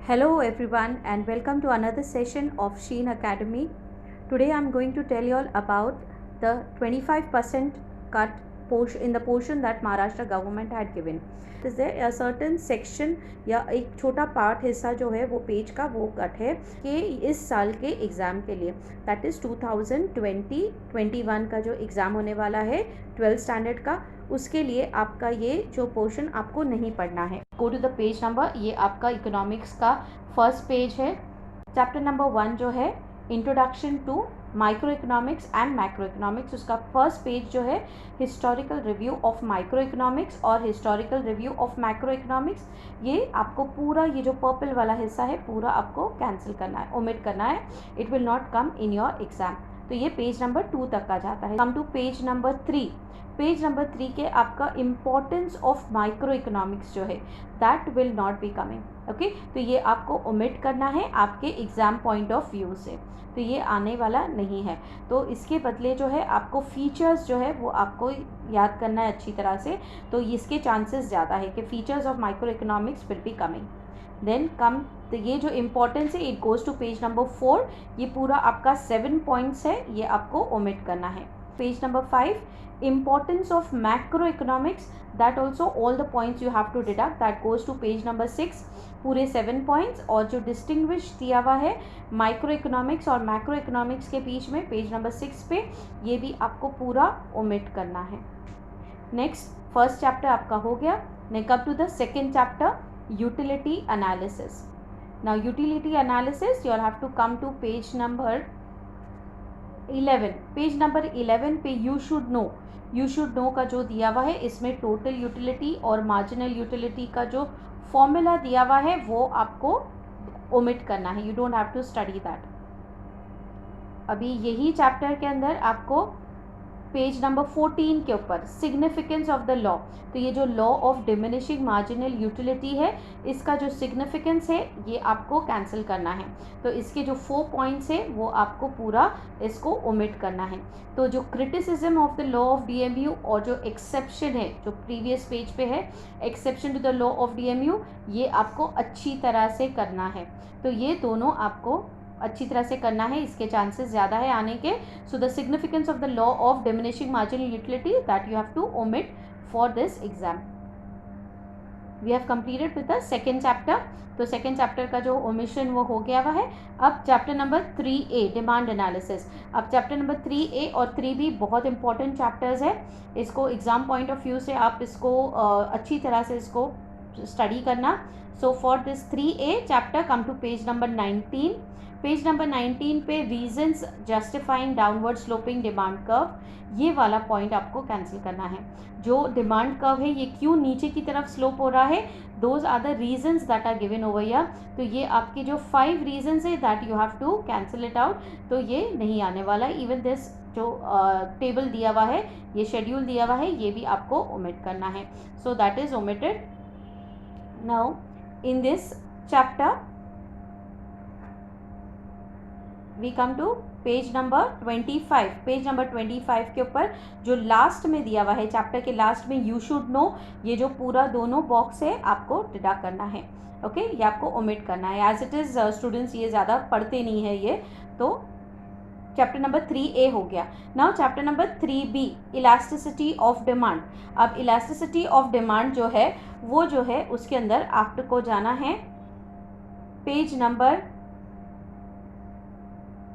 Hello everyone and welcome to another session of Sheen Academy. Today I am going to tell you all about the 25% cut portion in the portion that Maharashtra government had given. Is there a certain section या एक छोटा part हिस्सा जो है वो page का वो cut है कि इस साल के एग्ज़ाम के लिए दैट इज़ 2020-21 का जो एग्ज़ाम होने वाला है 12th स्टैंडर्ड का, उसके लिए आपका ये जो पोर्शन आपको नहीं पढ़ना है. Go to the page number. ये आपका इकोनॉमिक्स का फर्स्ट पेज है. चैप्टर नंबर 1 जो है introduction to micro economics and macro economics, उसका फर्स्ट पेज जो है historical review of micro economics और historical review of macro economics. ये आपको पूरा ये जो पर्पल वाला हिस्सा है पूरा आपको कैंसिल करना है, ओमिट करना है. It will not come in your exam. तो ये पेज नंबर 2 तक का जाता है. Come to page number 3. Page number 3 के आपका इम्पोर्टेंस ऑफ माइक्रो इकोनॉमिक्स जो है that will not be coming. Okay, तो ये आपको ओमिट करना है आपके एग्ज़ाम पॉइंट ऑफ व्यू से, तो ये आने वाला नहीं है. तो इसके बदले जो है आपको फीचर्स जो है वो आपको याद करना है अच्छी तरह से. तो इसके चांसेस ज़्यादा है कि features of micro economics will be coming. Then come तो ये जो इम्पोर्टेंस है it goes to page number 4. ये पूरा आपका 7 पॉइंट्स है, ये आपको ओमिट करना है. Page number 5, importance of macroeconomics, that also all the points you have to deduct, that goes to page number 6. पूरे 7 points. और जो डिस्टिंग्विश दिया हुआ है माइक्रो इकोनॉमिक्स और मैक्रो इकोनॉमिक्स के बीच में पेज नंबर 6 पे, ये भी आपको पूरा ओमिट करना है. नेक्स्ट, फर्स्ट चैप्टर आपका हो गया. Next come to the second chapter, utility analysis. Now utility analysis you have to come to page number 11. Page number 11 पे यू शुड नो का जो दिया हुआ है, इसमें टोटल यूटिलिटी और मार्जिनल यूटिलिटी का जो फॉर्मूला दिया हुआ है वो आपको ओमिट करना है. You don't have to study that. अभी यही चैप्टर के अंदर आपको पेज नंबर 14 के ऊपर सिग्निफिकेंस ऑफ द लॉ, तो ये जो law of diminishing marginal utility है इसका जो सिग्निफिकेंस है ये आपको कैंसिल करना है. तो इसके जो 4 पॉइंट्स है वो आपको पूरा इसको ओमिट करना है. तो जो criticism of the law of DMU और जो एक्सेप्शन है जो प्रीवियस पेज पे है, exception to the law of DMU, ये आपको अच्छी तरह से करना है. तो ये दोनों आपको अच्छी तरह से करना है, इसके चांसेस ज़्यादा है आने के. So the significance of the law of diminishing marginal utility that you have to omit for this exam. We have completed with the second chapter. तो सेकेंड चैप्टर का जो ओमिशन वो हो गया हुआ है. अब chapter number 3A demand analysis. अब चैप्टर नंबर 3A और 3B बहुत इंपॉर्टेंट चैप्टर्स है. इसको एग्ज़ाम पॉइंट ऑफ व्यू से आप इसको अच्छी तरह से इसको स्टडी करना. So for this 3A chapter come to page number 19. Page number 19 पे reasons justifying downward sloping demand curve, ये वाला पॉइंट आपको कैंसिल करना है. जो डिमांड कर्व है ये क्यों नीचे की तरफ स्लोप हो रहा है, those are the reasons that are given over here. तो ये आपकी जो 5 रीजंस है that you have to cancel it out. तो ये नहीं आने वाला. इवन दिस जो टेबल दिया हुआ है, ये शेड्यूल दिया हुआ है, ये भी आपको ओमिट करना है. So that is omitted. Now in this chapter we come to page number 25. Page number 25 के ऊपर जो लास्ट में दिया हुआ है, चैप्टर के लास्ट में यू शुड नो, ये जो पूरा दोनों बॉक्स है आपको डिडक्ट करना है. ओके, ये आपको ओमिट करना है. एज इट इज़ स्टूडेंट्स ये ज़्यादा पढ़ते नहीं है ये. तो चैप्टर नंबर 3A हो गया. Now chapter number 3B elasticity of demand. अब इलास्टिसिटी ऑफ डिमांड जो है वो जो है उसके अंदर आपको जाना है पेज नंबर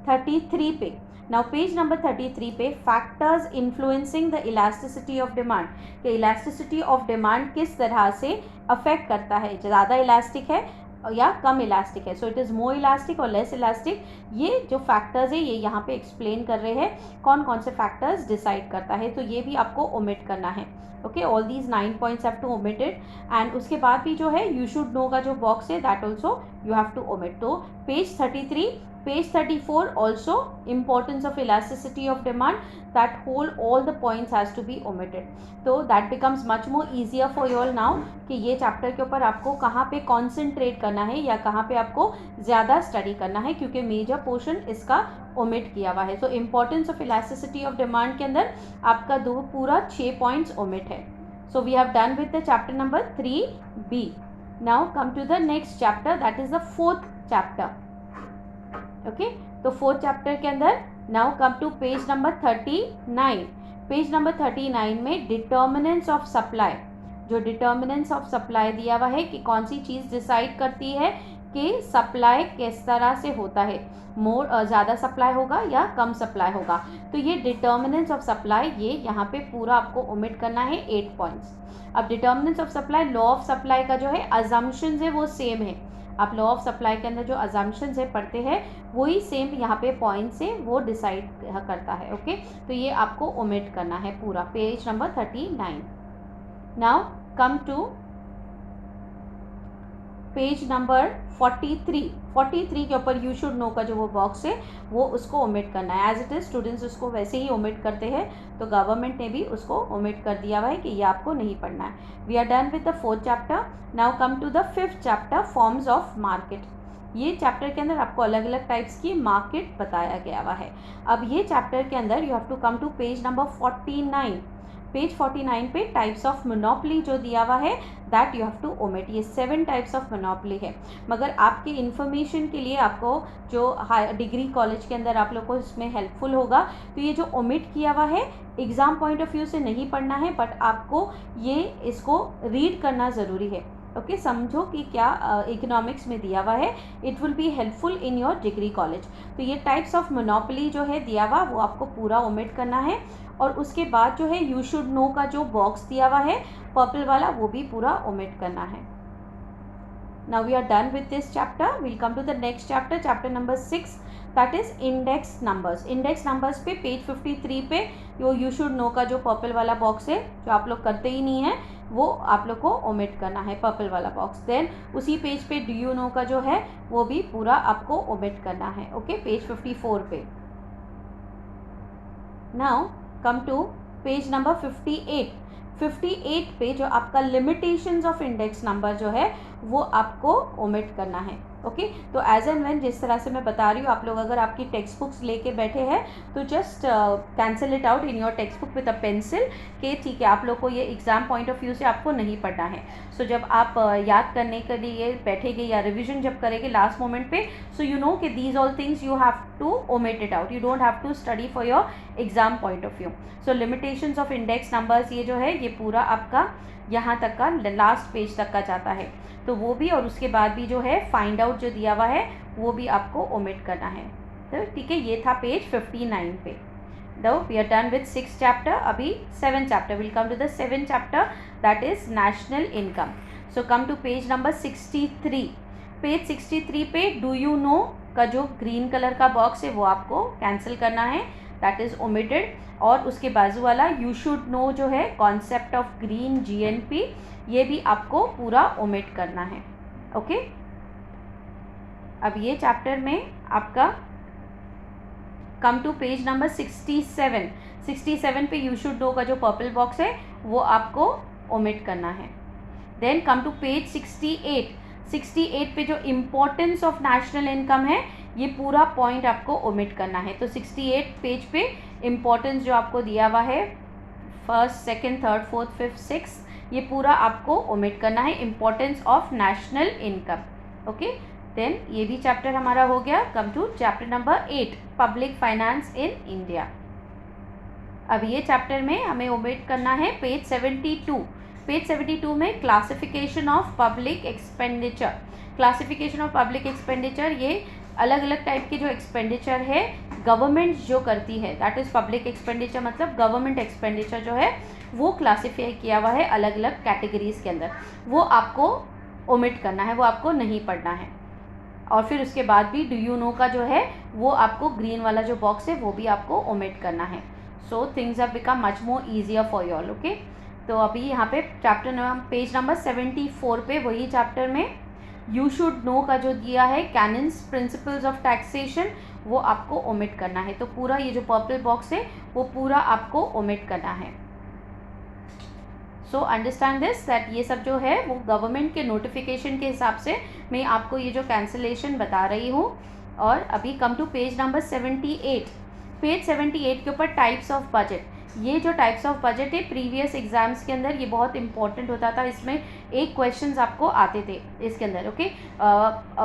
33 पे. नाउ पेज नंबर 33 पे factors influencing the elasticity of demand, कि इलास्टिसिटी ऑफ डिमांड किस तरह से अफेक्ट करता है, ज़्यादा इलास्टिक है या कम इलास्टिक है. So it is more elastic और लेस इलास्टिक. ये जो फैक्टर्स है ये यहाँ पे एक्सप्लेन कर रहे हैं कौन कौन से फैक्टर्स डिसाइड करता है. तो ये भी आपको ओमिट करना है. Okay, all these 9 points have to omitted. And उसके बाद भी जो है यू शुड नो का जो बॉक्स है that also you have to omit. तो page 33, page 34 also importance of elasticity of demand, that whole all the points has to be omitted. तो that becomes much more easier for you all now कि ये chapter के ऊपर आपको कहाँ पे concentrate करना है या कहाँ पे आपको ज़्यादा स्टडी करना है, क्योंकि मेजर पोर्शन इसका ओमिट किया हुआ है. So importance of elasticity of demand के अंदर आपका पूरा 6 पॉइंट्स ओमिट है. So we have done with the chapter number 3B. Now come to the next chapter, that is the fourth chapter. Okay, तो फोर्थ चैप्टर के अंदर now come to page number 39. Page number 39 में determinants of supply, जो determinants of supply दिया हुआ है कि कौन सी चीज़ डिसाइड करती है कि सप्लाई किस तरह से होता है, मोर ज़्यादा सप्लाई होगा या कम सप्लाई होगा. तो ये डिटर्मिनेंट्स ऑफ सप्लाई, ये यहाँ पे पूरा आपको ओमिट करना है 8 पॉइंट्स. अब determinants of supply, law of supply का जो है अजम्पशंस है वो सेम है. आप लॉ ऑफ सप्लाई के अंदर जो अजम्पशंस है पढ़ते हैं वही सेम यहाँ पे पॉइंट से वो डिसाइड करता है. ओके, तो ये आपको ओमिट करना है पूरा, page number 39. Now come to page number 43 के ऊपर यू शुड नो का जो वो बॉक्स है वो उसको ओमिट करना है. एज इट इज़ स्टूडेंट्स उसको वैसे ही ओमिट करते हैं, तो गवर्नमेंट ने भी उसको ओमिट कर दिया हुआ है कि ये आपको नहीं पढ़ना है. We are done with the fourth chapter. Now come to the fifth chapter, forms of market. ये चैप्टर के अंदर आपको अलग अलग टाइप्स की मार्केट बताया गया हुआ है. अब ये चैप्टर के अंदर you have to come to page number 49. Page 49 पे टाइप्स ऑफ मोनोपोली जो दिया हुआ है that you have to omit. ये 7 टाइप्स ऑफ मोनोपोली है, मगर आपके इन्फॉर्मेशन के लिए आपको जो हाई डिग्री कॉलेज के अंदर आप लोग को इसमें हेल्पफुल होगा. तो ये जो ओमिट किया हुआ है एग्ज़ाम पॉइंट ऑफ व्यू से नहीं पढ़ना है, बट आपको ये इसको रीड करना ज़रूरी है. ओके, समझो कि क्या इकोनॉमिक्स में दिया हुआ है. It will be helpful in your degree college. तो ये टाइप्स ऑफ मोनोपोली जो है दिया हुआ वो आपको पूरा ओमिट करना है. और उसके बाद जो है यू शुड नो का जो बॉक्स दिया हुआ है पर्पल वाला वो भी पूरा ओमिट करना है. Now we are done with this chapter. Will come to the next chapter, chapter number 6, that is index numbers. Index numbers पे पेज 53 पे यू शुड नो का जो पर्पल वाला बॉक्स है, जो आप लोग करते ही नहीं है, वो आप लोग को ओमिट करना है, पर्पल वाला बॉक्स. देन उसी पेज पे डू यू नो का जो है वो भी पूरा आपको ओमिट करना है. ओके, पेज 54 पे. Now come to page number 58. 58 पे जो आपका लिमिटेशंस ऑफ इंडेक्स नंबर जो है वो आपको ओमिट करना है. ओके, तो एज एंड व्हेन जिस तरह से मैं बता रही हूँ, आप लोग अगर आपकी टेक्स्ट बुक्स लेके बैठे हैं तो just cancel it out in your text book with a pencil कि ठीक है आप लोग को ये एग्ज़ाम पॉइंट ऑफ व्यू से आपको नहीं पढ़ना है. सो जब आप याद करने के लिए बैठेंगे या रिविजन जब करेंगे लास्ट मोमेंट पे, सो यू नो कि these all things you have to omit it out. You don't have to study for your exam point of view. So limitations of index numbers ये जो है ये पूरा आपका यहाँ तक का लास्ट पेज तक का जाता है, तो वो भी. और उसके बाद भी जो है फाइंड आउट जो दिया हुआ है वो भी आपको ओमिट करना है. तो ठीक है, ये था पेज 59 पे. Though we are done with 6 chapter. अभी 7 chapter. Will come to the 7 chapter, that is national income. So come to page number 63. Page 63 पे डू यू नो का जो ग्रीन कलर का बॉक्स है वो आपको कैंसिल करना है, दैट इज़ ओमिटेड. और उसके बाजू वाला यू शुड नो जो है कॉन्सेप्ट ऑफ ग्रीन GNP, ये भी आपको पूरा ओमिट करना है. ओके, अब ये चैप्टर में आपका कम टू पेज नंबर 67. 67 पे यू शुड नो का जो पर्पल बॉक्स है वो आपको ओमिट करना है. Then come to page 68. 68 पे जो इम्पोर्टेंस ऑफ नेशनल इनकम है ये पूरा पॉइंट आपको ओमिट करना है. तो 68 पेज पे इम्पोर्टेंस जो आपको दिया हुआ है, first, second, third, fourth, fifth, six, ये पूरा आपको ओमिट करना है, importance of national income. Okay, then ये भी चैप्टर हमारा हो गया. Come to chapter number 8, public finance in India. अब ये चैप्टर में हमें ओमिट करना है पेज 72. पेज 72 में classification of public expenditure. Classification of public expenditure, ये अलग अलग टाइप के जो एक्सपेंडिचर है गवर्नमेंट जो करती है, दैट इज़ पब्लिक एक्सपेंडिचर. मतलब गवर्नमेंट एक्सपेंडिचर जो है वो क्लासीफाई किया हुआ है अलग अलग कैटेगरीज़ के अंदर, वो आपको ओमिट करना है, वो आपको नहीं पढ़ना है. और फिर उसके बाद भी डू यू नो का जो है वो आपको ग्रीन वाला जो बॉक्स है वो भी आपको ओमिट करना है. So things have become much more easier for you all. Okay, तो अभी यहाँ पे पेज नंबर 74 पे वही चैप्टर में यू शुड नो का जो दिया है कैनन्स प्रिंसिपल्स ऑफ टैक्सेशन, वो आपको ओमिट करना है. तो पूरा ये जो पर्पल बॉक्स है वो पूरा आपको ओमिट करना है. सो अंडरस्टैंड दिस दैट ये सब जो है वो गवर्नमेंट के नोटिफिकेशन के हिसाब से मैं आपको ये जो कैंसिलेशन बता रही हूँ. और अभी come to page number 78. Page 78 के ऊपर टाइप्स ऑफ बजट. ये जो टाइप्स ऑफ बजट है प्रीवियस एग्जाम्स के अंदर ये बहुत इंपॉर्टेंट होता था, इसमें एक क्वेश्चंस आपको आते थे इसके अंदर, ओके।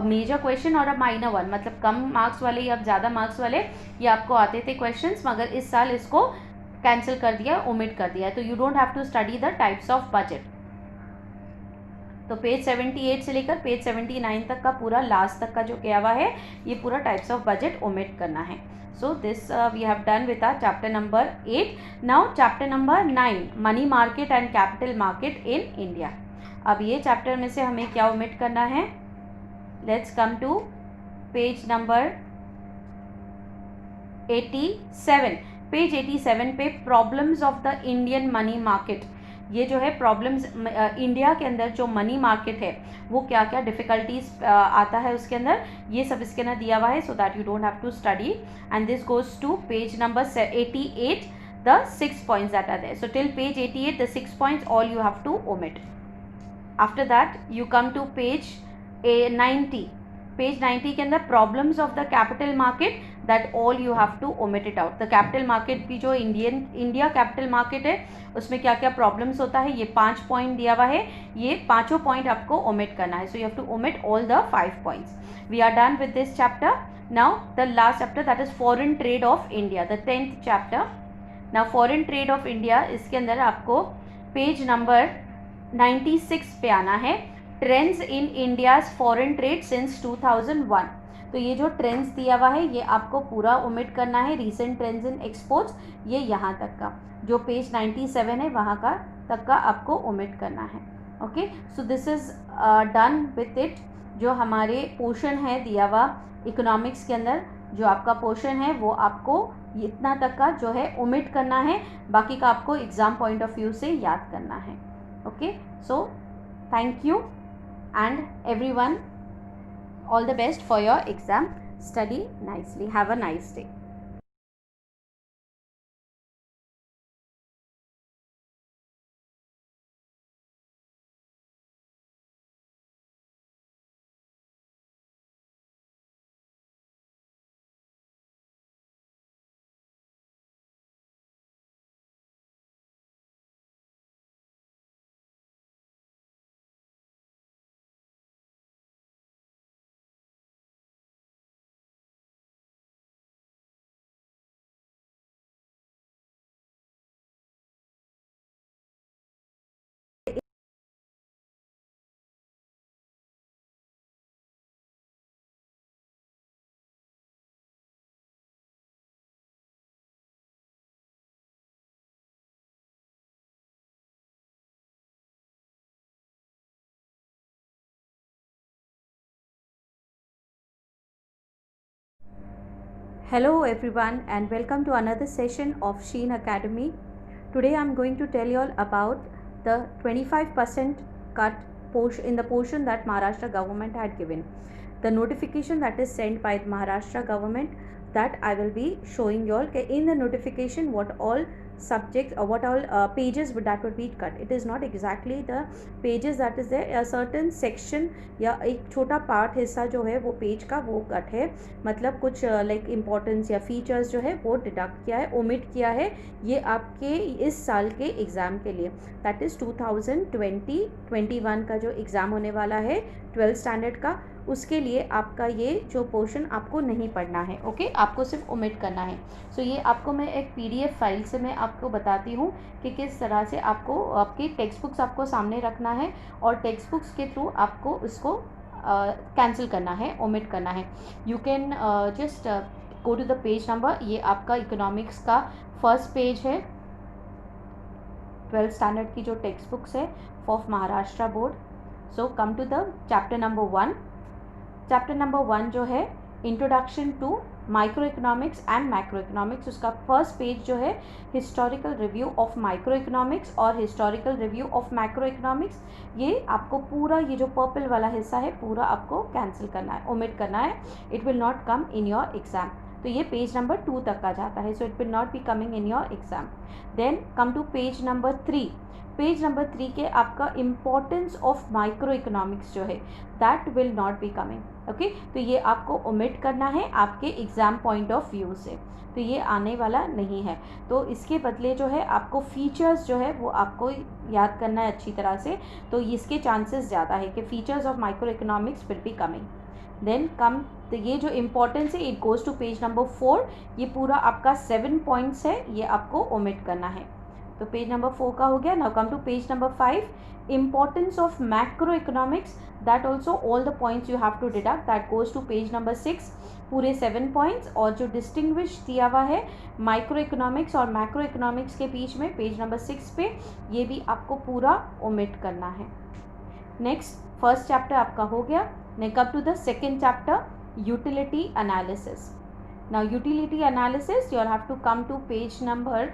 मेजर क्वेश्चन और अ माइनर वन, मतलब कम मार्क्स वाले या ज़्यादा मार्क्स वाले ये आपको आते थे क्वेश्चंस, मगर इस साल इसको कैंसिल कर दिया, ओमिट कर दिया है, तो you don't have to study the types of budget. तो पेज 78 से लेकर पेज 79 तक का पूरा लास्ट तक का जो किया हुआ है ये पूरा टाइप्स ऑफ बजट ओमिट करना है। So this we have done with our chapter number 8. Now chapter number 9, money market and capital market in India. अब ये चैप्टर में से हमें क्या ओमिट करना है? Let's come to page number 87. Page 87 पे problems of the Indian money market, ये जो है प्रॉब्लम्स इंडिया के अंदर जो मनी मार्केट है वो क्या क्या डिफ़िकल्टीज आता है उसके अंदर, ये सब इसके अंदर दिया हुआ है, so that you don't have to study. And this goes to page number 88, the 6 points that are there. So till page 88 the 6 points all you have to omit. After that you come to page 90. Page 90 के अंदर problems of the capital market, that all you have to omit it out. The capital market की जो India capital market है उसमें क्या क्या problems होता है, ये 5 पॉइंट दिया हुआ है, ये पाँचों पॉइंट आपको ओमिट करना है। So you have to omit all the 5 points. We are done with this chapter. Now the last chapter that is foreign trade of India, the 10th chapter. Now foreign trade of India, इसके अंदर आपको page number 96 पे आना है, trends in India's foreign trade since 2001. तो ये जो trends दिया हुआ है ये आपको पूरा ओमिट करना है, रीसेंट ट्रेंड्स इन एक्सपोर्ट्स, ये यहाँ तक का जो पेज 97 है वहाँ का तक का आपको ओमिट करना है, okay. So this is done with it. जो हमारे पोर्शन है दिया हुआ इकोनॉमिक्स के अंदर, जो आपका पोर्शन है वो आपको इतना तक का जो है ओमिट करना है, बाकी का आपको एग्ज़ाम पॉइंट ऑफ व्यू से याद करना है, okay. So thank you and everyone, all the best for your exam. Study nicely. Have a nice day. Hello everyone and welcome to another session of Sheen Academy. Today I am going to tell you all about the 25% cut in the portion that Maharashtra government had given. The notification that is sent by the Maharashtra government, that I will be showing you all in the notification what all subjects or what all pages that would be cut. It is not exactly the pages that is there, a certain section या एक छोटा part हिस्सा जो है वो page का वो cut है, मतलब कुछ लाइक इम्पोर्टेंस या फीचर्स जो है वो डिडक्ट किया है, ओमिट किया है, ये आपके इस साल के एग्ज़ाम के लिए, दैट इज़ 2020-21 का जो एग्ज़ाम होने वाला है 12th स्टैंडर्ड का, उसके लिए आपका ये जो पोर्शन आपको नहीं पढ़ना है, ओके, आपको सिर्फ ओमिट करना है। सो ये आपको मैं एक PDF फाइल से मैं आपको बताती हूँ कि किस तरह से आपको आपकी टेक्स्ट बुक्स आपको सामने रखना है और टेक्स्ट बुक्स के थ्रू आपको उसको कैंसिल करना है, ओमिट करना है। You can just go to the page number, ये आपका इकोनॉमिक्स का फर्स्ट पेज है, 12th स्टैंडर्ड की जो टेक्स्ट बुक्स है of Maharashtra board. So come to the chapter number 1। Chapter number 1 जो है introduction to micro economics and macro economics, उसका फर्स्ट पेज जो है historical review of micro economics और historical review of macro economics, ये आपको पूरा ये जो पर्पल वाला हिस्सा है पूरा आपको कैंसिल करना है, ओमिट करना है, it will not come in your exam. तो ये पेज नंबर 2 तक का जाता है, so it will not be coming in your exam. Then come to page number 3। Page number 3 के आपका इम्पोर्टेंस ऑफ माइक्रो इकोनॉमिक्स जो है that will not be coming, okay, तो ये आपको ओमिट करना है आपके एग्ज़ाम पॉइंट ऑफ व्यू से, तो ये आने वाला नहीं है। तो इसके बदले जो है आपको फीचर्स जो है वो आपको याद करना है अच्छी तरह से, तो इसके चांसेस ज़्यादा है कि features of micro economics will be coming. Then come, तो ये जो इम्पोर्टेंस है it goes to page number 4, ये पूरा आपका 7 पॉइंट्स है, ये आपको ओमिट करना है। तो पेज नंबर 4 का हो गया। Now come to page number 5, importance of macro economics, that also all the points you have to deduct, that goes to page number 6, पूरे 7 पॉइंट्स। और जो डिस्टिंग्विश दिया हुआ है माइक्रो इकोनॉमिक्स और मैक्रो इकोनॉमिक्स के बीच में पेज नंबर 6 पे, ये भी आपको पूरा ओमिट करना है। नेक्स्ट, फर्स्ट चैप्टर आपका हो गया। Next come to the second chapter, utility analysis. Now utility analysis you have to come to page number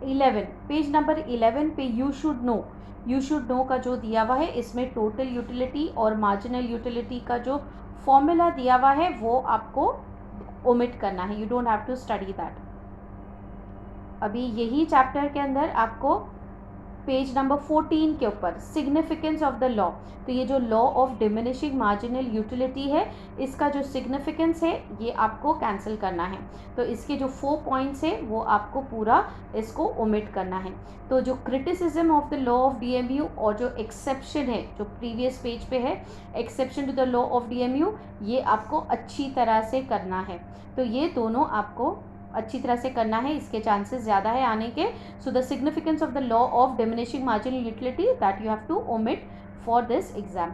11। Page number 11 पे यू शुड नो का जो दिया हुआ है, इसमें टोटल यूटिलिटी और मार्जिनल यूटिलिटी का जो फॉर्मूला दिया हुआ है वो आपको ओमिट करना है, you don't have to study that. अभी यही चैप्टर के अंदर आपको पेज नंबर 14 के ऊपर सिग्निफिकेंस ऑफ द लॉ, तो ये जो law of diminishing marginal utility है, इसका जो सिग्निफिकेंस है ये आपको कैंसिल करना है। तो इसके जो 4 पॉइंट्स है वो आपको पूरा इसको ओमिट करना है। तो जो criticism of the law of DMU और जो एक्सेप्शन है जो प्रीवियस पेज पे है, exception to the law of DMU, ये आपको अच्छी तरह से करना है। तो ये दोनों आपको अच्छी तरह से करना है, इसके चांसेस ज़्यादा है आने के। So the significance of the law of diminishing marginal utility that you have to omit for this exam.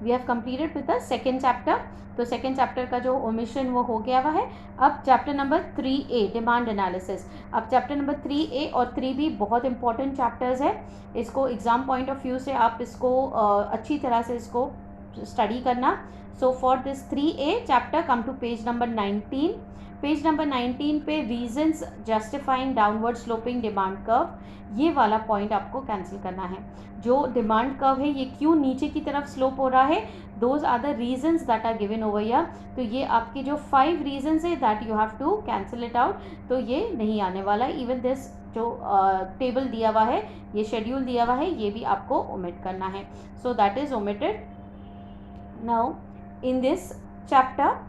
We have completed with the second chapter. तो सेकेंड चैप्टर का जो ओमिशन वो हो गया हुआ है। अब chapter number 3A, demand analysis. अब चैप्टर नंबर 3A और 3B बहुत इंपॉर्टेंट चैप्टर्स है, इसको एग्जाम पॉइंट ऑफ व्यू से आप इसको अच्छी तरह से इसको स्टडी करना। So for this 3A chapter come to page number 19। Page number 19 पे reasons justifying downward sloping demand curve, ये वाला पॉइंट आपको कैंसिल करना है। जो डिमांड कर्व है ये क्यों नीचे की तरफ स्लोप हो रहा है, those are the reasons that are given over here. तो ये आपकी जो 5 रीजंस है that you have to cancel it out, तो ये नहीं आने वाला। इवन दिस जो टेबल दिया हुआ है, ये शेड्यूल दिया हुआ है, ये भी आपको ओमिट करना है। So that is omitted. Now in this chapter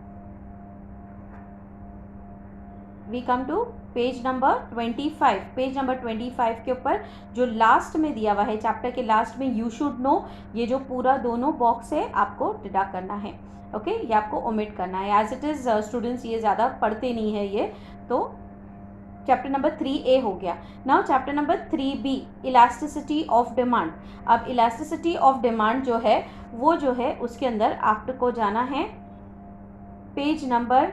we come to page number 25। Page number 25 के ऊपर जो लास्ट में दिया हुआ है, चैप्टर के लास्ट में यू शुड नो, ये जो पूरा दोनों बॉक्स है आपको डिडक्ट करना है। ओके, ये आपको ओमिट करना है। एज इट इज़ स्टूडेंट्स ये ज़्यादा पढ़ते नहीं है ये, तो चैप्टर नंबर 3A हो गया। Now chapter number 3B, elasticity of demand. अब इलास्टिसिटी ऑफ डिमांड जो है वो जो है उसके अंदर आपको जाना है पेज नंबर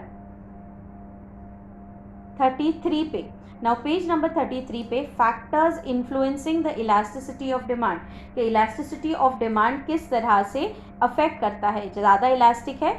33 पे। नाउ पेज नंबर 33 पे factors influencing the elasticity of demand, कि इलास्टिसिटी ऑफ डिमांड किस तरह से अफेक्ट करता है, ज़्यादा इलास्टिक है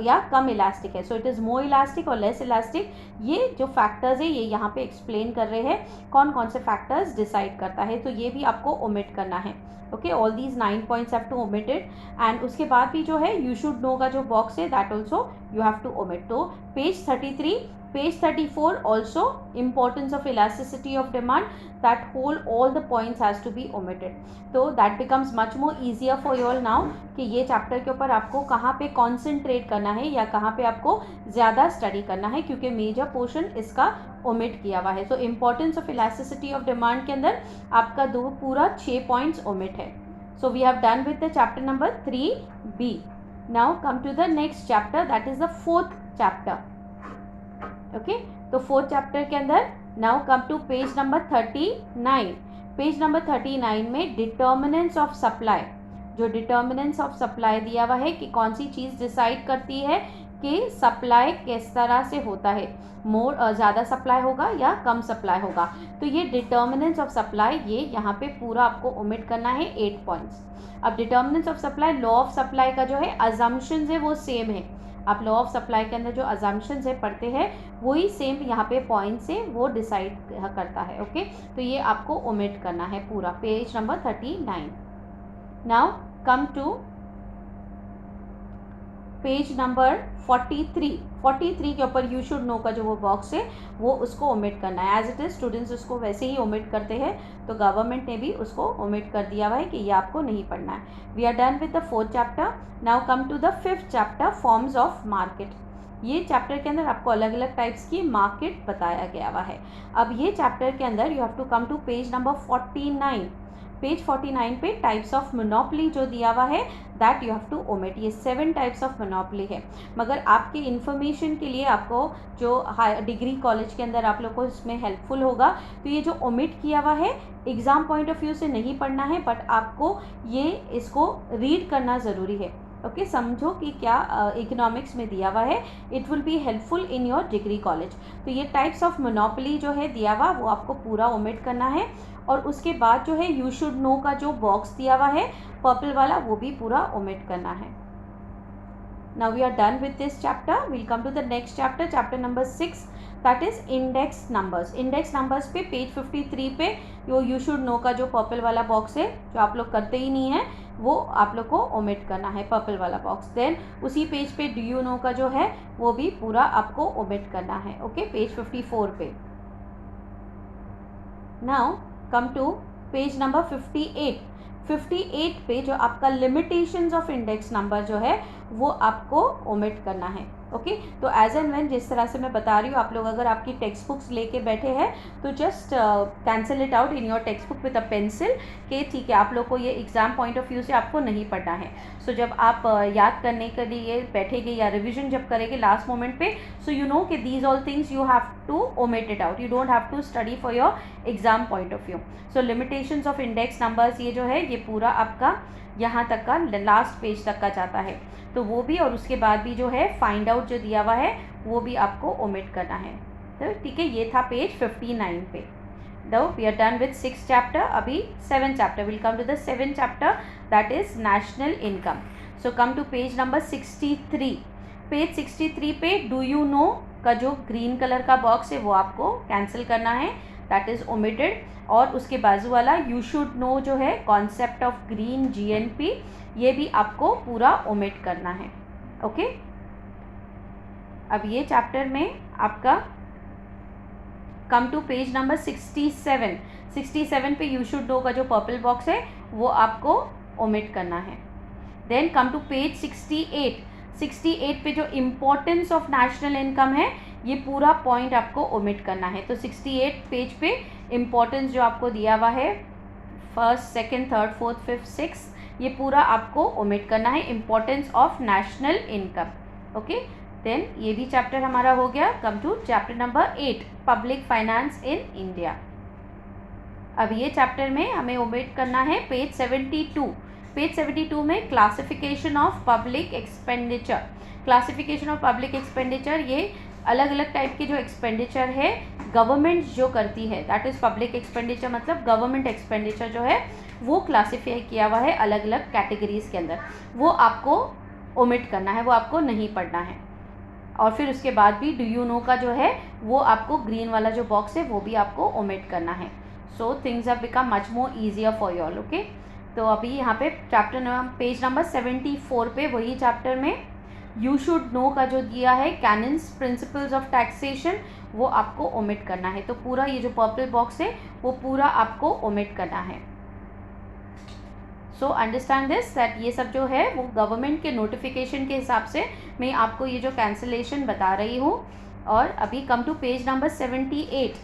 या कम इलास्टिक है। So it is more elastic और लेस इलास्टिक। ये जो फैक्टर्स है ये यहाँ पे एक्सप्लेन कर रहे हैं कौन कौन से फैक्टर्स डिसाइड करता है, तो ये भी आपको ओमिट करना है। Okay, all these 9 points have to omitted. And उसके बाद भी जो है यू शुड नो का जो बॉक्स है that also you have to omit. तो page 33, page 34 also importance of elasticity of demand, that whole all the points has to be omitted. तो that becomes much more easier for you all now कि ये chapter के ऊपर आपको कहाँ पे concentrate करना है या कहाँ पे आपको ज़्यादा स्टडी करना है, क्योंकि मेजर पोर्शन इसका ओमिट किया हुआ है। तो importance of elasticity of demand के अंदर आपका पूरा 6 पॉइंट्स ओमिट है। So we have done with the chapter number 3B। Now come to the next chapter, that is the 4th chapter. Okay, तो 4th चैप्टर के अंदर now come to page number 39। Page number 39 में determinants of supply, जो determinants of supply दिया हुआ है कि कौन सी चीज़ डिसाइड करती है कि सप्लाई किस तरह से होता है, मोर ज़्यादा सप्लाई होगा या कम सप्लाई होगा। तो ये डिटर्मिनेंट्स ऑफ सप्लाई ये यहाँ पे पूरा आपको ओमिट करना है 8 पॉइंट्स। अब determinants of supply, law of supply का जो है अजम्पशंस है वो सेम है। आप लॉ ऑफ सप्लाई के अंदर जो अजम्पशंस है पढ़ते हैं वही सेम यहाँ पे पॉइंट से वो डिसाइड करता है। ओके, तो ये आपको ओमिट करना है पूरा, page number 39। Now come to page number 43 के ऊपर यू शुड नो का जो वो बॉक्स है वो उसको ओमिट करना है। एज इट इज़ स्टूडेंट्स उसको वैसे ही ओमिट करते हैं, तो गवर्नमेंट ने भी उसको ओमिट कर दिया हुआ है कि ये आपको नहीं पढ़ना है। We are done with the 4th chapter. Now come to the 5th chapter, forms of market. ये चैप्टर के अंदर आपको अलग अलग टाइप्स की मार्केट बताया गया हुआ है। अब ये चैप्टर के अंदर you have to come to page number 49। Page 49 पे टाइप्स ऑफ मोनोपोली जो दिया हुआ है that you have to omit. ये 7 टाइप्स ऑफ मोनोपोली है, मगर आपके इन्फॉर्मेशन के लिए आपको जो हाई डिग्री कॉलेज के अंदर आप लोग को इसमें हेल्पफुल होगा, तो ये जो ओमिट किया हुआ है एग्ज़ाम पॉइंट ऑफ व्यू से नहीं पढ़ना है, बट आपको ये इसको रीड करना ज़रूरी है। ओके, समझो कि क्या इकोनॉमिक्स में दिया हुआ है, it will be helpful in your degree college. तो ये टाइप्स ऑफ मोनोपोली जो है दिया हुआ वो आपको पूरा ओमिट करना है, और उसके बाद जो है यू शुड नो का जो बॉक्स दिया हुआ है पर्पल वाला वो भी पूरा ओमिट करना है। Now we are done with this chapter. Will come to the next chapter, chapter number 6, that is index numbers. Index numbers पे पेज 53 पे यू शुड नो का जो पर्पल वाला बॉक्स है, जो आप लोग करते ही नहीं है, वो आप लोग को ओमिट करना है, पर्पल वाला बॉक्स। देन उसी पेज पे डू यू नो का जो है वो भी पूरा आपको ओमिट करना है। ओके, पेज 54 पे। Now come to page number 58 पे जो आपका लिमिटेशंस ऑफ इंडेक्स नंबर जो है वो आपको ओमिट करना है। ओके, तो एज एंड व्हेन जिस तरह से मैं बता रही हूँ, आप लोग अगर आपकी टेक्स्ट बुक्स लेके बैठे हैं तो just cancel it out in your text book with a pencil कि ठीक है, आप लोग को ये एग्जाम पॉइंट ऑफ व्यू से आपको नहीं पढ़ना है। सो जब आप याद करने के लिए बैठेंगे या रिविजन जब करेंगे लास्ट मोमेंट पे, सो यू नो कि these all things you have to omit it out, you don't have to study for your exam point of view. So limitations of index numbers ये जो है ये पूरा आपका यहाँ तक का लास्ट पेज तक का जाता है, तो वो भी, और उसके बाद भी जो है फाइंड आउट जो दिया हुआ है वो भी आपको ओमिट करना है। तो ठीक है, ये था पेज 59 पे। Though we are done with 6th chapter. अभी 7th chapter. Will come to the 7th chapter, that is national income. So come to page number 63। Page 63 पे डू यू नो का जो ग्रीन कलर का box है वो आपको cancel करना है, दैट इज ओमिटेड। और उसके बाजू वाला यू शुड नो जो है कॉन्सेप्ट ऑफ ग्रीन GNP, ये भी आपको पूरा ओमिट करना है। ओके, अब ये चैप्टर में आपका कम टू पेज नंबर 67 पे यू शुड नो का जो पर्पल बॉक्स है वो आपको ओमिट करना है। देन कम टू पेज 68 पे जो इम्पोर्टेंस ऑफ नेशनल इनकम है ये पूरा पॉइंट आपको ओमिट करना है। तो 68 पेज पे इम्पोर्टेंस जो आपको दिया हुआ है 1st, 2nd, 3rd, 4th, 5th, 6th, ये पूरा आपको ओमिट करना है, importance of national income. Okay, then ये भी चैप्टर हमारा हो गया। Come to chapter number 8, public finance in India. अब ये चैप्टर में हमें ओमिट करना है पेज 72। पेज 72 में classification of public expenditure. Classification of public expenditure, ये अलग अलग टाइप के जो एक्सपेंडिचर है गवर्नमेंट जो करती है, दैट इज़ पब्लिक एक्सपेंडिचर, मतलब गवर्नमेंट एक्सपेंडिचर जो है वो क्लासीफाई किया हुआ है अलग अलग कैटेगरीज़ के अंदर, वो आपको ओमिट करना है, वो आपको नहीं पढ़ना है। और फिर उसके बाद भी डू यू नो का जो है वो आपको ग्रीन वाला जो बॉक्स है वो भी आपको ओमिट करना है। So things have become much more easier for you all. Okay, तो अभी यहाँ पे पेज नंबर 74 पे वही चैप्टर में यू शुड नो का जो दिया है कैनन्स प्रिंसिपल्स ऑफ टैक्सेशन, वो आपको ओमिट करना है। तो पूरा ये जो पर्पल बॉक्स है वो पूरा आपको ओमिट करना है। सो अंडरस्टैंड दिस दैट ये सब जो है वो गवर्नमेंट के नोटिफिकेशन के हिसाब से मैं आपको ये जो कैंसिलेशन बता रही हूँ। और अभी come to page number 78।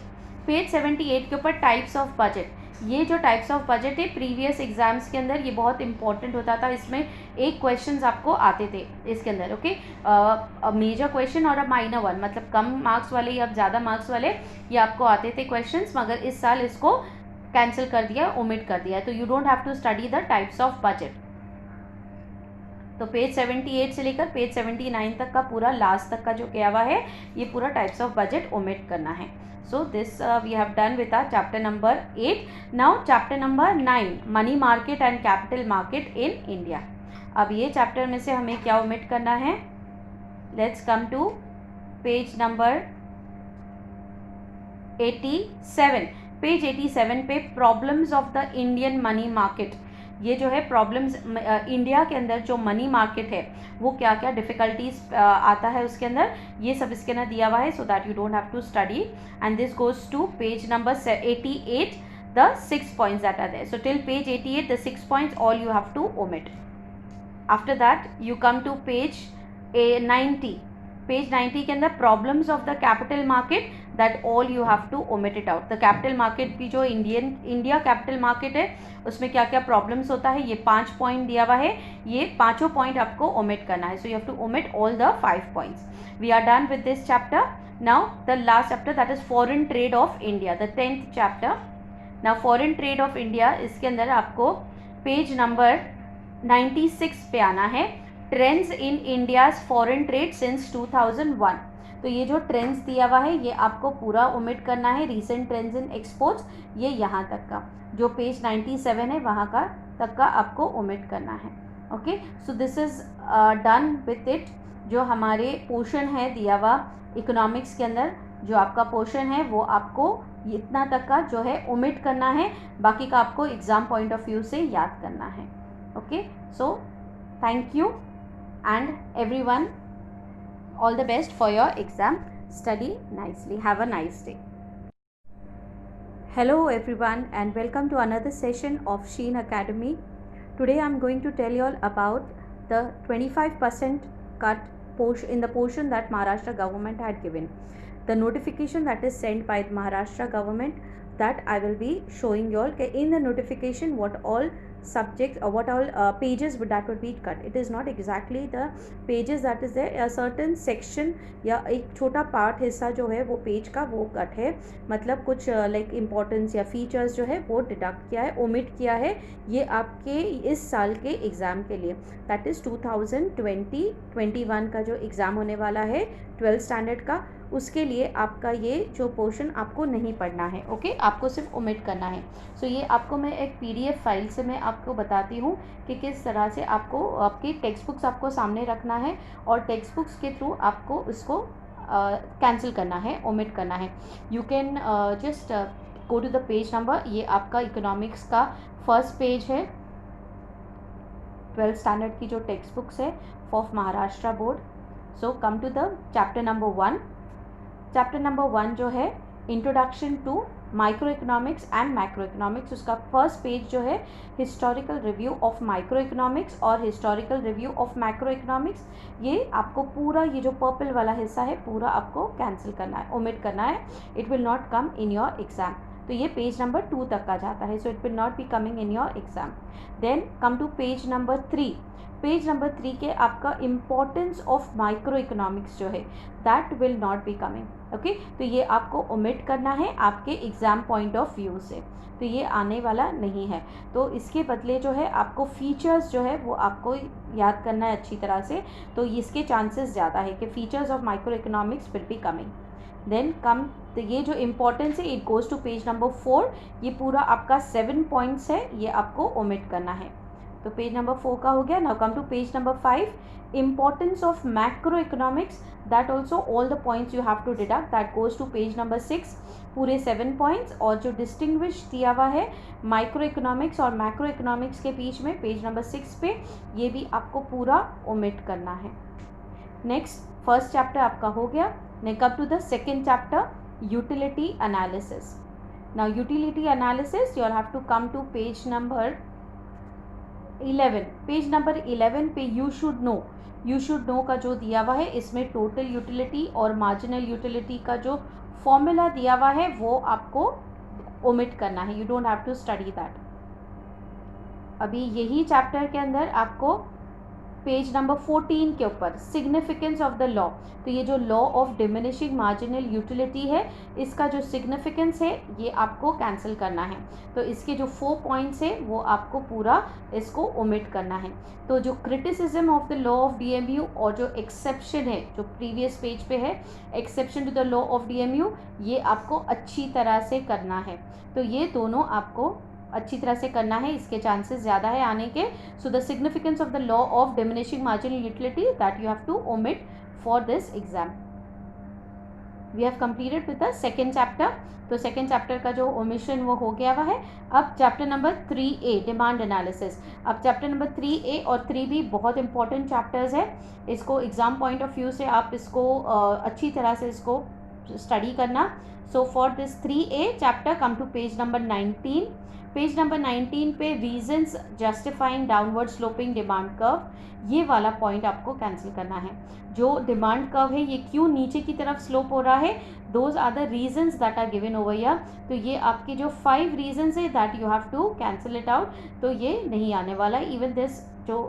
Page 78 के ऊपर टाइप्स ऑफ बजट। ये जो टाइप्स ऑफ बजट है प्रीवियस एग्जाम्स के अंदर ये बहुत इंपॉर्टेंट होता था, इसमें एक क्वेश्चंस आपको आते थे इसके अंदर। ओके, मेजर क्वेश्चन और अ माइनर वन, मतलब कम मार्क्स वाले या ज़्यादा मार्क्स वाले ये आपको आते थे क्वेश्चंस, मगर इस साल इसको कैंसिल कर दिया, ओमिट कर दिया। तो you don't have to study the types of budget. तो पेज 78 से लेकर पेज 79 तक का पूरा लास्ट तक का जो किया हुआ है ये पूरा टाइप्स ऑफ बजट ओमिट करना है। So this we have done with our chapter number 8. Now chapter number 9, money market and capital market in India. अब ये चैप्टर में से हमें क्या ओमिट करना है? Let's come to page number 87. Page 87 पे problems of the Indian money market. ये जो है प्रॉब्लम्स इंडिया के अंदर जो मनी मार्केट है वो क्या क्या डिफिकल्टीज आता है उसके अंदर, ये सब इसके अंदर दिया हुआ है, so that you don't have to study. And this goes to page number 88, the 6 points that are there. So till page 88, the 6 points all you have to omit. After that you come to page 90. Page 90 के अंदर problems of the capital market, that all you have to omit it out. The capital market की जो India capital market है उसमें क्या क्या problems होता है, ये 5 point दिया हुआ है, ये पाँचों point आपको omit करना है. So you have to omit all the 5 points. We are done with this chapter. Now the last chapter, that is foreign trade of India, the 10th chapter. Now foreign trade of India, इसके अंदर आपको page number 96 पे आना है. Trends in India's foreign trade since 2001. तो ये जो trends दिया हुआ है ये आपको पूरा ओमिट करना है. रीसेंट ट्रेंड्स इन एक्सपोर्ट्स, ये यहाँ तक का जो पेज 97 है वहाँ का तक का आपको ओमिट करना है. Okay, so this is done with it. जो हमारे पोर्शन है दिया हुआ इकोनॉमिक्स के अंदर, जो आपका पोर्शन है वो आपको इतना तक का जो है ओमिट करना है, बाकी का आपको एग्ज़ाम पॉइंट ऑफ व्यू से याद करना है. Okay, so thank you and everyone, all the best for your exam. Study nicely. Have a nice day. Hello everyone and welcome to another session of Sheen Academy. Today I am going to tell you all about the 25% cut in the portion that Maharashtra government had given. The notification that is sent by the Maharashtra government, that I will be showing you all. In the notification what all subjects or what all pages that would be cut. It is not exactly the pages that is there, a certain section या एक छोटा part हिस्सा जो है वो page का वो cut है. मतलब कुछ लाइक इम्पोर्टेंस या फीचर्स जो है वो डिडक्ट किया है, ओमिट किया है. ये आपके इस साल के एग्ज़ाम के लिए, दैट इज़ 2020-21 का जो एग्ज़ाम होने वाला है 12th स्टैंडर्ड का, उसके लिए आपका ये जो पोर्शन आपको नहीं पढ़ना है. ओके, आपको सिर्फ ओमिट करना है. सो ये आपको मैं एक PDF फाइल से मैं आपको बताती हूँ कि किस तरह से आपको आपकी टेक्स्ट बुक्स आपको सामने रखना है और टेक्स्ट बुक्स के थ्रू आपको इसको कैंसिल करना है, ओमिट करना है. You can just go to the page number. ये आपका इकोनॉमिक्स का फर्स्ट पेज है, 12th स्टैंडर्ड की जो टेक्स्ट बुक्स है for Maharashtra board. So come to the chapter number 1. Chapter number 1 जो है introduction to micro economics and macro economics, उसका फर्स्ट पेज जो है historical review of micro economics और historical review of macro economics. ये आपको पूरा ये जो पर्पल वाला हिस्सा है पूरा आपको कैंसिल करना है, ओमिट करना है. It will not come in your exam. तो ये पेज नंबर 2 तक का जाता है, so it will not be coming in your exam. Then come to page number 3. Page number 3 के आपका इम्पोर्टेंस ऑफ माइक्रो इकोनॉमिक्स जो है that will not be coming. Okay, तो ये आपको ओमिट करना है आपके एग्ज़ाम पॉइंट ऑफ व्यू से, तो ये आने वाला नहीं है. तो इसके बदले जो है आपको फीचर्स जो है वो आपको याद करना है अच्छी तरह से. तो इसके चांसेस ज़्यादा है कि features of micro economics will be coming. Then come, तो ये जो इम्पोर्टेंस है it goes to page number 4. ये पूरा आपका 7 पॉइंट्स है, ये आपको ओमिट करना है. तो पेज नंबर 4 का हो गया. Now come to page number 5. Importance of macro economics, that also all the points you have to deduct, that goes to page number 6. पूरे 7 पॉइंट्स. और जो डिस्टिंग्विश दिया हुआ है माइक्रो इकोनॉमिक्स और मैक्रो इकोनॉमिक्स के बीच में पेज नंबर 6 पे, ये भी आपको पूरा ओमिट करना है. नेक्स्ट, फर्स्ट चैप्टर आपका हो गया. Next come to the second chapter, utility analysis. Now utility analysis you have to come to page number 11. Page number 11 पे यू शुड नो का जो दिया हुआ है, इसमें टोटल यूटिलिटी और मार्जिनल यूटिलिटी का जो फॉर्मूला दिया हुआ है वो आपको ओमिट करना है. You don't have to study that. अभी यही चैप्टर के अंदर आपको पेज नंबर 14 के ऊपर सिग्निफिकेंस ऑफ द लॉ, तो ये जो law of diminishing marginal utility है इसका जो सिग्निफिकेंस है ये आपको कैंसिल करना है. तो इसके जो 4 पॉइंट्स है वो आपको पूरा इसको ओमिट करना है. तो जो criticism of the law of DMU और जो एक्सेप्शन है जो प्रीवियस पेज पे है, exception to the law of DMU, ये आपको अच्छी तरह से करना है. तो ये दोनों आपको अच्छी तरह से करना है, इसके चांसेस ज़्यादा है आने के. So the significance of the law of diminishing marginal utility that you have to omit for this exam. We have completed with the second chapter. तो सेकेंड चैप्टर का जो ओमिशन वो हो गया हुआ है। अब chapter number 3A demand analysis. अब चैप्टर नंबर 3A और 3B बहुत इंपॉर्टेंट चैप्टर्स है। इसको एग्जाम पॉइंट ऑफ व्यू से आप इसको अच्छी तरह से इसको स्टडी करना। So for this 3A chapter come to page number 19। Page number 19 पे reasons justifying downward sloping demand curve, ये वाला पॉइंट आपको कैंसिल करना है। जो डिमांड कर्व है ये क्यों नीचे की तरफ स्लोप हो रहा है, those are the reasons that are given over here. तो ये आपके जो 5 रीजंस है that you have to cancel it out. तो ये नहीं आने वाला। इवन दिस जो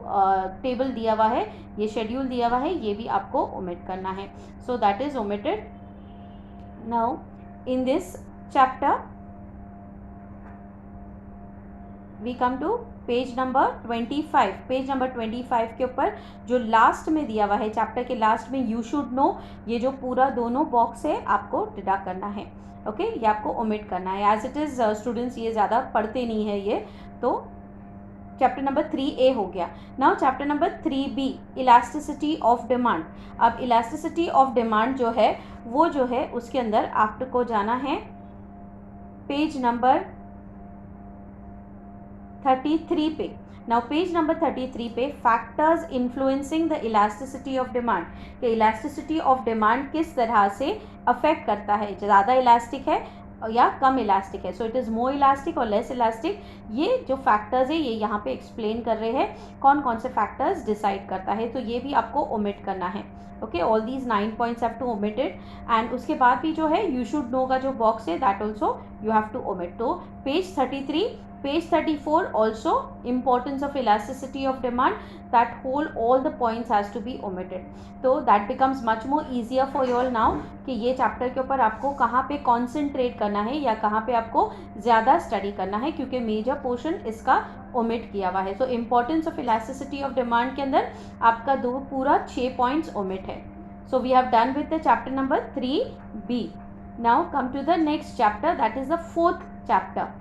टेबल दिया हुआ है, ये शेड्यूल दिया हुआ है, ये भी आपको ओमिट करना है। So that is omitted. Now in this chapter we come to page number 25। Page number 25 के ऊपर जो लास्ट में दिया हुआ है, चैप्टर के लास्ट में यू शुड नो, ये जो पूरा दोनों बॉक्स है आपको डिडक्ट करना है। ओके ये आपको ओमिट करना है। एज इट इज़ स्टूडेंट्स ये ज़्यादा पढ़ते नहीं है ये, तो चैप्टर नंबर 3A हो गया। Now chapter number 3B elasticity of demand. अब इलास्टिसिटी ऑफ डिमांड जो है वो जो है उसके अंदर आपको जाना है पेज नंबर 33 पे। नाउ पेज नंबर 33 पे factors influencing the elasticity of demand, कि इलास्टिसिटी ऑफ डिमांड किस तरह से अफेक्ट करता है, ज़्यादा इलास्टिक है या कम इलास्टिक है, so it is more elastic और लेस इलास्टिक। ये जो फैक्टर्स है ये यहाँ पे एक्सप्लेन कर रहे हैं कौन कौन से फैक्टर्स डिसाइड करता है, तो ये भी आपको ओमिट करना है। Okay all these 9 points have to omitted. And उसके बाद भी जो है यू शुड नो का जो बॉक्स है that also you have to omit. तो page 33, page 34 also importance of elasticity of demand, that whole all the points has to be omitted. तो that becomes much more easier for you all now कि ये chapter के ऊपर आपको कहाँ पे concentrate करना है या कहाँ पे आपको ज़्यादा स्टडी करना है, क्योंकि मेजर पोर्शन इसका ओमिट किया हुआ है। तो importance of elasticity of demand के अंदर आपका पूरा 6 पॉइंट्स ओमिट है। So we have done with the chapter number 3B। Now come to the next chapter that is the 4th chapter.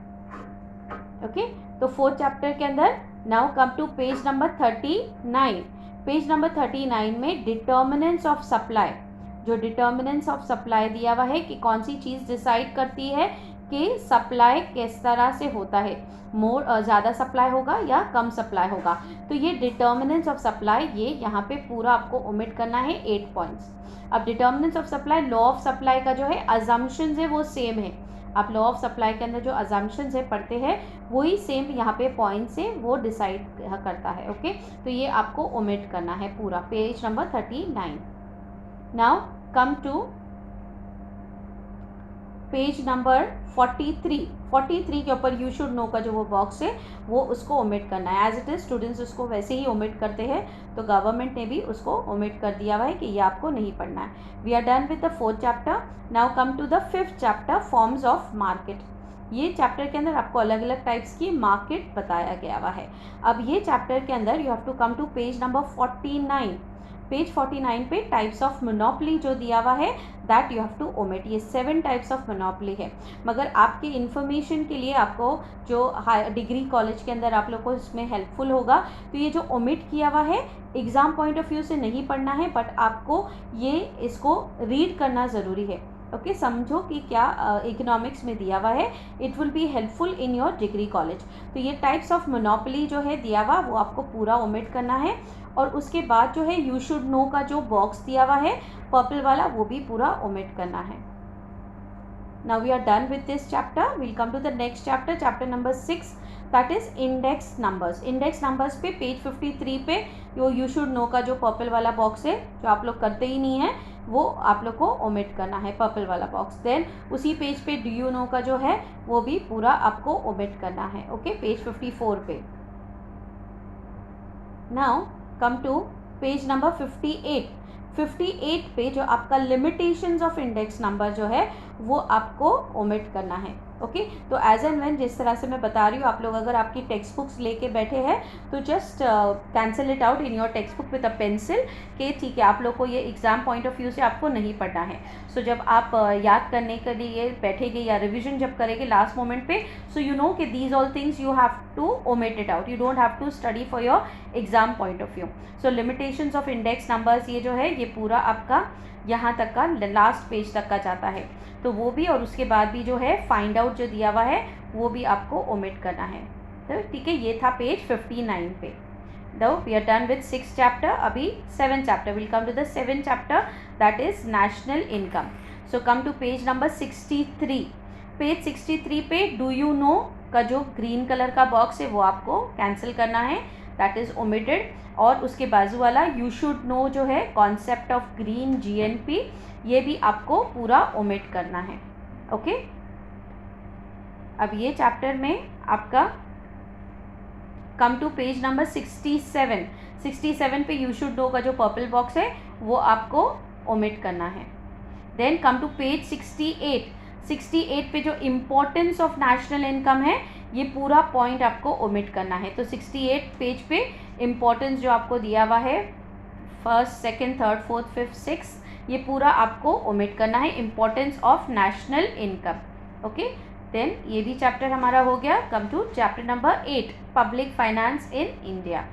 Okay तो 4th चैप्टर के अंदर now come to page number 39। Page number 39 में determinants of supply, जो determinants of supply दिया हुआ है कि कौन सी चीज़ डिसाइड करती है कि सप्लाई किस तरह से होता है, मोर ज़्यादा सप्लाई होगा या कम सप्लाई होगा। तो ये डिटर्मिनेंट्स ऑफ सप्लाई ये यहाँ पे पूरा आपको ओमिट करना है 8 पॉइंट्स। अब determinants of supply, law of supply का जो है अजम्पशंस है वो सेम है। आप लॉ ऑफ सप्लाई के अंदर जो अजम्पशंस है पढ़ते हैं वही सेम यहाँ पे पॉइंट से वो डिसाइड करता है। ओके तो ये आपको ओमिट करना है पूरा page number 39। Now come to page number 43 के ऊपर यू शुड नो का जो वो बॉक्स है वो उसको ओमिट करना है। एज इट इज़ स्टूडेंट्स उसको वैसे ही ओमिट करते हैं, तो गवर्नमेंट ने भी उसको ओमिट कर दिया हुआ है कि ये आपको नहीं पढ़ना है। We are done with the 4th chapter. Now come to the 5th chapter forms of market. ये चैप्टर के अंदर आपको अलग अलग टाइप्स की मार्केट बताया गया हुआ है। अब ये चैप्टर के अंदर you have to come to page number 49। Page 49 पे टाइप्स ऑफ मोनोपोली जो दिया हुआ है that you have to omit. ये 7 टाइप्स ऑफ मोनोपोली है, मगर आपके इन्फॉर्मेशन के लिए आपको जो डिग्री कॉलेज के अंदर आप लोग को इसमें हेल्पफुल होगा। तो ये जो ओमिट किया हुआ है एग्ज़ाम पॉइंट ऑफ व्यू से नहीं पढ़ना है, बट आपको ये इसको रीड करना ज़रूरी है। ओके समझो कि क्या इकोनॉमिक्स में दिया हुआ है, it will be helpful in your degree college. तो ये टाइप्स ऑफ मोनोपोली जो है दिया हुआ वो आपको पूरा ओमिट करना है, और उसके बाद जो है यू शुड नो का जो बॉक्स दिया हुआ है पर्पल वाला वो भी पूरा ओमिट करना है। Now we are done with this chapter. Will come to the next chapter, chapter number 6 that is index numbers. Index numbers पे पेज 53 पे यो यू शुड नो का जो पर्पल वाला बॉक्स है जो आप लोग करते ही नहीं है वो आप लोग को ओमिट करना है, पर्पल वाला बॉक्स। देन उसी पेज पे डू यू नो का जो है वो भी पूरा आपको ओमिट करना है। ओके पेज 54 पे। Now come to page number 58 पे जो आपका लिमिटेशंस ऑफ इंडेक्स नंबर जो है वो आपको ओमिट करना है। ओके तो एज एंड व्हेन जिस तरह से मैं बता रही हूँ, आप लोग अगर आपकी टेक्स्ट बुक्स लेके बैठे हैं तो just cancel it out in your text book with a pencil कि ठीक है आप लोग को ये एग्जाम पॉइंट ऑफ व्यू से आपको नहीं पढ़ना है। सो जब आप याद करने के लिए बैठेंगे या रिविजन जब करेंगे लास्ट मोमेंट पे, सो यू नो कि these all things you have to omit it out, you don't have to study for your exam point of view. So limitations of index numbers ये जो है ये पूरा आपका यहाँ तक का, लास्ट पेज तक का जाता है, तो वो भी, और उसके बाद भी जो है फाइंड आउट जो दिया हुआ है वो भी आपको ओमिट करना है। तो ठीक है, ये था पेज 59 पे। Now we are done with 6th chapter. अभी 7th chapter. We'll come to the 7th chapter, that is national income. So come to page number 63. Page 63 पे डू यू नो का जो ग्रीन कलर का box है वो आपको cancel करना है, दैट इज़ ओमिटेड। और उसके बाजू वाला यू शुड नो जो है कॉन्सेप्ट ऑफ ग्रीन GNP, ये भी आपको पूरा ओमिट करना है। ओके, अब ये चैप्टर में आपका कम टू पेज नंबर 67। 67 पे यू शुड नो का जो पर्पल बॉक्स है वो आपको ओमिट करना है। Then come to page 68। 68 पे जो इम्पोर्टेंस ऑफ नेशनल इनकम है ये पूरा पॉइंट आपको ओमिट करना है। तो 68 पेज पे इम्पोर्टेंस जो आपको दिया हुआ है, first, second, third, fourth, fifth, six, ये पूरा आपको ओमिट करना है, importance of national income. Okay, then ये भी चैप्टर हमारा हो गया। Come to chapter number 8, public finance in India.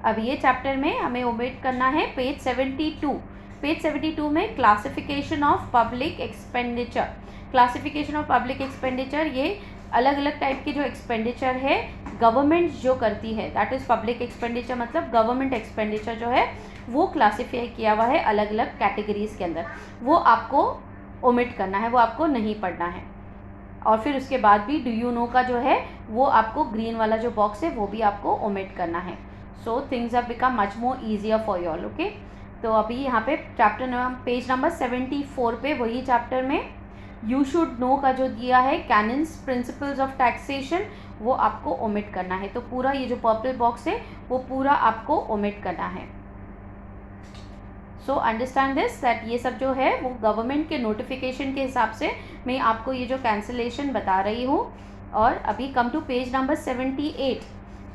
अब ये चैप्टर में हमें ओमिट करना है पेज 72। पेज 72 में classification of public expenditure. Classification of public expenditure, ये अलग अलग टाइप के जो एक्सपेंडिचर है गवर्नमेंट जो करती है, दैट इज़ पब्लिक एक्सपेंडिचर, मतलब गवर्नमेंट एक्सपेंडिचर जो है वो क्लासीफाई किया हुआ है अलग अलग कैटेगरीज़ के अंदर, वो आपको ओमिट करना है, वो आपको नहीं पढ़ना है। और फिर उसके बाद भी डू यू नो का जो है वो आपको ग्रीन वाला जो बॉक्स है वो भी आपको ओमिट करना है। So things have become much more easier for you all. Okay, तो अभी यहाँ पे पेज नंबर 74 पे वही चैप्टर में यू शुड नो का जो दिया है कैनन्स प्रिंसिपल्स ऑफ टैक्सेशन, वो आपको ओमिट करना है। तो पूरा ये जो पर्पल बॉक्स है वो पूरा आपको ओमिट करना है। सो अंडरस्टैंड दिस दैट ये सब जो है वो गवर्नमेंट के नोटिफिकेशन के हिसाब से मैं आपको ये जो कैंसिलेशन बता रही हूँ। और अभी come to page number 78।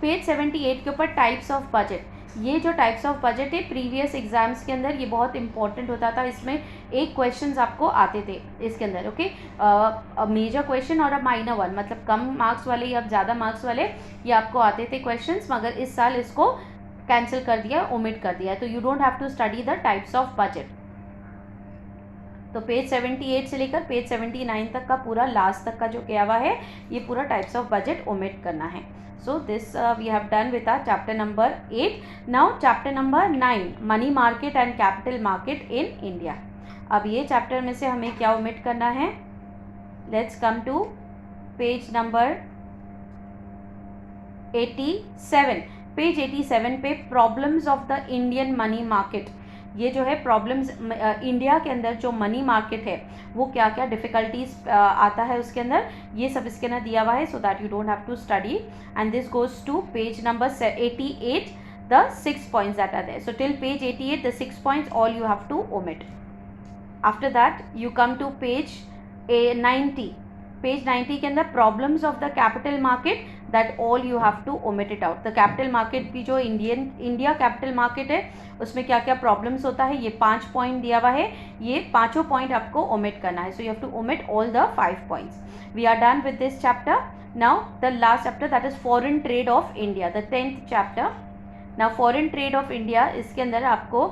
Page 78 के ऊपर टाइप्स ऑफ बजट। ये जो टाइप्स ऑफ बजट है प्रीवियस एग्जाम्स के अंदर ये बहुत इंपॉर्टेंट होता था, इसमें एक क्वेश्चंस आपको आते थे इसके अंदर। ओके, मेजर क्वेश्चन और अ माइनर वन, मतलब कम मार्क्स वाले या ज़्यादा मार्क्स वाले ये आपको आते थे क्वेश्चंस, मगर इस साल इसको कैंसिल कर दिया, ओमिट कर दिया, तो you don't have to study the types of budget. तो पेज 78 से लेकर पेज 79 तक का पूरा लास्ट तक का जो किया हुआ है ये पूरा टाइप्स ऑफ बजट ओमिट करना है। So this we have done with our chapter number 8। Now chapter number 9, money market and capital market in India. अब ये चैप्टर में से हमें क्या ओमिट करना है, let's come to page number 87। Page 87 पे problems of the Indian money market, ये जो है प्रॉब्लम्स इंडिया के अंदर जो मनी मार्केट है वो क्या क्या डिफ़िकल्टीज आता है उसके अंदर, ये सब इसके अंदर दिया हुआ है, so that you don't have to study. And this goes to page number 88, the 6 points that are there. So till page 88 the 6 points all you have to omit. After that you come to page 90। Page 90 के अंदर problems of the capital market, that all you have to omit it out. The capital market भी जो India capital market है उसमें क्या क्या problems होता है, ये 5 पॉइंट दिया हुआ है, ये पाँचों पॉइंट आपको ओमिट करना है। So you have to omit all the 5 points. We are done with this chapter. Now the last chapter that is foreign trade of India, the 10th chapter. Now foreign trade of India, इसके अंदर आपको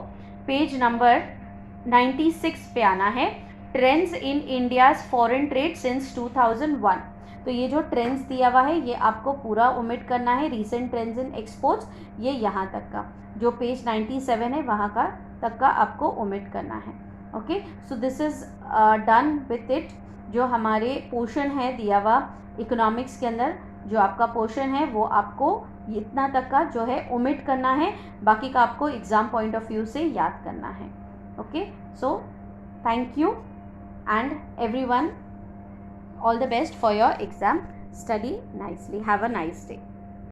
page number 96 पे आना है, trends in India's foreign trade since 2001। तो ये जो trends दिया हुआ है ये आपको पूरा ओमिट करना है, रीसेंट ट्रेंड्स इन एक्सपोर्ट्स, ये यहाँ तक का जो पेज 97 है वहाँ का तक का आपको ओमिट करना है। Okay, so this is done with it. जो हमारे पोर्शन है दिया हुआ इकोनॉमिक्स के अंदर, जो आपका पोर्शन है वो आपको इतना तक का जो है ओमिट करना है, बाकी का आपको एग्ज़ाम पॉइंट ऑफ व्यू से याद करना है। Okay, so thank you and everyone, all the best for your exam. Study nicely. Have a nice day.